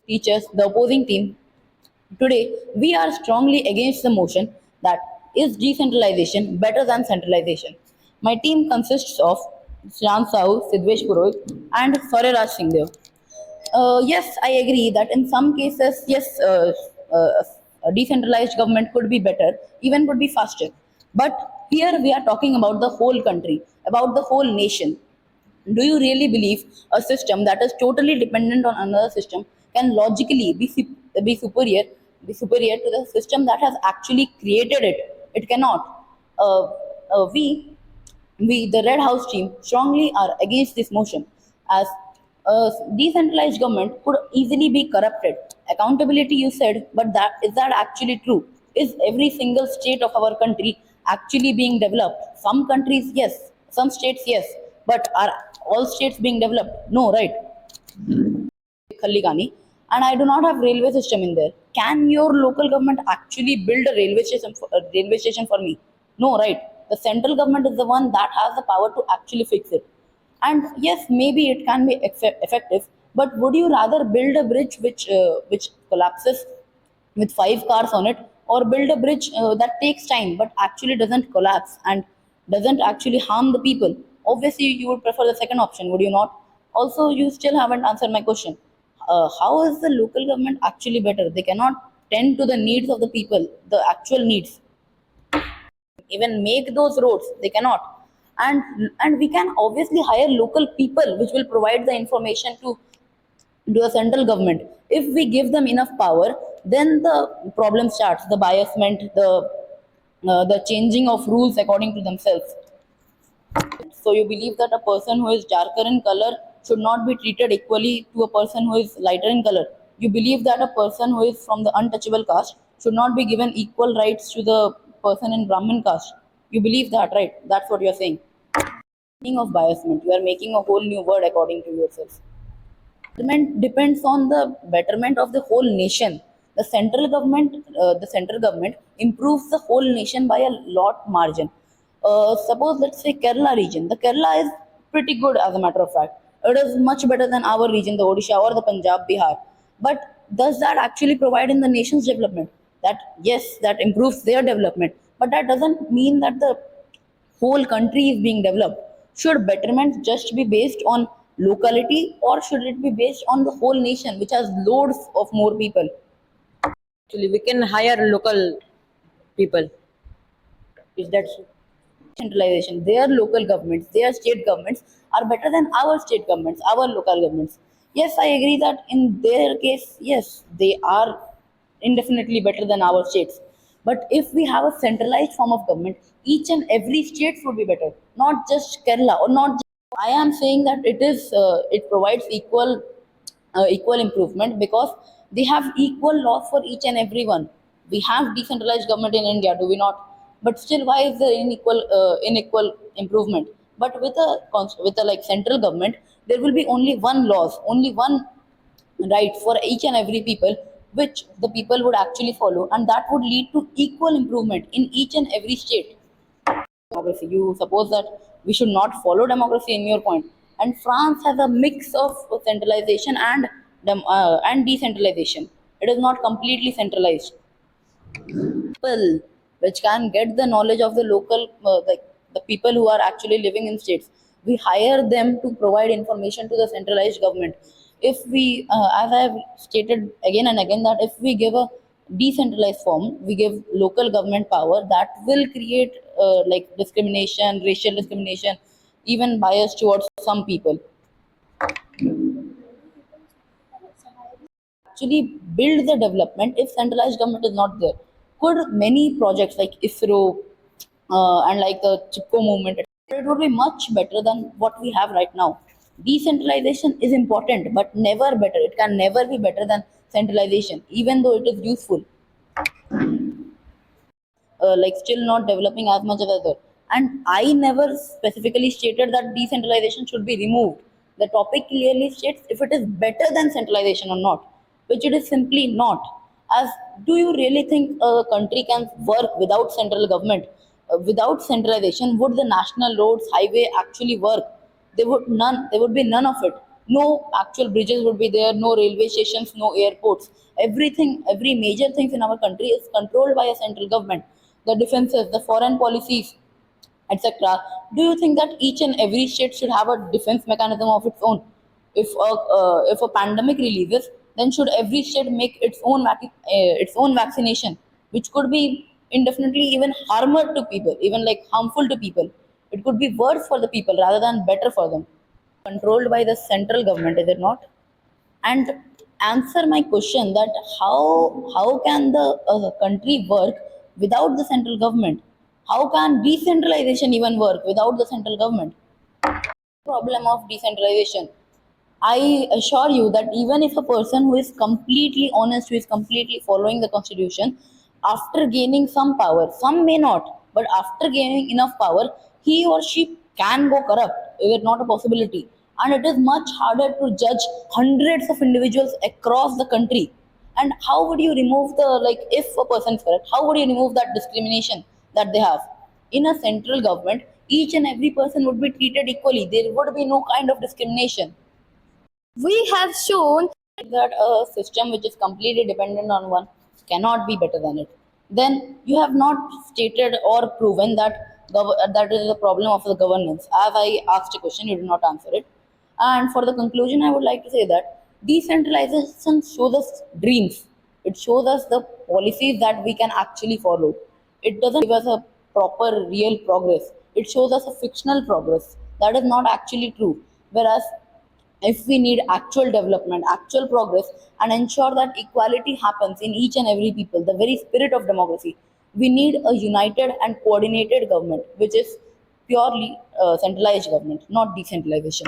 teachers, the opposing team. Today, we are strongly against the motion that is decentralization better than centralization. My team consists of Shan Sahu, Sidvesh Purohit, and Swaraj Singh. Yes, I agree that in some cases, yes, a decentralized government could be better, even could be faster. But here we are talking about the whole country, about the whole nation. Do you really believe a system that is totally dependent on another system can logically be superior to the system that has actually created it? It cannot. Uh, we, the Red House team, strongly are against this motion as a decentralized government could easily be corrupted. Accountability, you said, but that is that actually true? Is every single state of our country actually being developed? Some countries, yes. Some states, yes. But are all states being developed? No, right? Khalligani, and I do not have railway system in there. Can your local government actually build a railway station for me? No, right? The central government is the one that has the power to actually fix it. And yes, maybe it can be effective, but would you rather build a bridge which collapses with five cars on it, or build a bridge that takes time but actually doesn't collapse and doesn't actually harm the people? Obviously, you would prefer the second option, would you not? Also, you still haven't answered my question. How is the local government actually better? They cannot tend to the needs of the people, the actual needs. Even make those roads, they cannot. And we can obviously hire local people which will provide the information to a central government. If we give them enough power, then the problem starts, the biasment, the changing of rules according to themselves. So you believe that a person who is darker in color should not be treated equally to a person who is lighter in color. You believe that a person who is from the untouchable caste should not be given equal rights to the person in Brahmin caste. You believe that, right? That's what you're saying. Meaning of biasment, you are making a whole new word according to yourself. Betterment depends on the betterment of the whole nation. The central government improves the whole nation by a lot margin. Suppose, let's say, Kerala region. The Kerala is pretty good, as a matter of fact. It is much better than our region, the Odisha or the Punjab, Bihar. But does that actually provide in the nation's development? That, yes, that improves their development, but that doesn't mean that the whole country is being developed. Should betterment just be based on locality, or should it be based on the whole nation which has loads of more people? Actually, we can hire local people. Is that so? Centralization? Their local governments, their state governments are better than our state governments, our local governments. Yes, I agree that in their case, yes, they are indefinitely better than our states. But if we have a centralized form of government, each and every state would be better, not just Kerala or not. I am saying that it provides equal improvement because they have equal laws for each and every one. We have decentralized government in India, do we not? But still, why is there unequal improvement? But with a like central government, there will be only one laws, only one right for each and every people, which the people would actually follow, and that would lead to equal improvement in each and every state. Democracy, you suppose that we should not follow democracy in your point. And France has a mix of centralization and decentralization. It is not completely centralized. People which can get the knowledge of the local, like the people who are actually living in states, we hire them to provide information to the centralized government. If we, as I have stated again and again, that if we give a decentralized form, we give local government power, that will create like discrimination, racial discrimination, even bias towards some people. Actually build the development if centralized government is not there? Could many projects like ISRO and like the Chipko movement, it would be much better than what we have right now. Decentralization is important, but never better. It can never be better than centralization, even though it is useful. Like still not developing as much as other. And I never specifically stated that decentralization should be removed. The topic clearly states if it is better than centralization or not, which it is simply not. As do you really think a country can work without central government? Without centralization, would the national roads, highway actually work? They would none. There would be none of it No actual bridges would be there, no railway stations, no airports. Everything, every major things in our country is controlled by a central government. The defenses, the foreign policies, etc. Do you think that each and every state should have a defense mechanism of its own? If a pandemic releases, then should every state make its own vaccination, which could be indefinitely even harmer to people, even like harmful to people. It could be worse for the people rather than better for them. Controlled by the central government, is it not? And answer my question that how can the country work without the central government? How can decentralization even work without the central government? Problem of decentralization, I assure you that even if a person who is completely honest, who is completely following the constitution, after gaining some power, some may not, but after gaining enough power, he or she can go corrupt. Is it not a possibility? And it is much harder to judge hundreds of individuals across the country. And how would you remove the, like, if a person is corrupt, how would you remove that discrimination that they have? In a central government, each and every person would be treated equally. There would be no kind of discrimination. We have shown that a system which is completely dependent on one cannot be better than it. Then you have not stated or proven that that is the problem of the governance. As I asked a question, you did not answer it. And for the conclusion, I would like to say that decentralization shows us dreams. It shows us the policies that we can actually follow. It doesn't give us a proper real progress. It shows us a fictional progress that is not actually true. Whereas if we need actual development, actual progress, and ensure that equality happens in each and every people, the very spirit of democracy, we need a united and coordinated government, which is purely centralized government, not decentralization.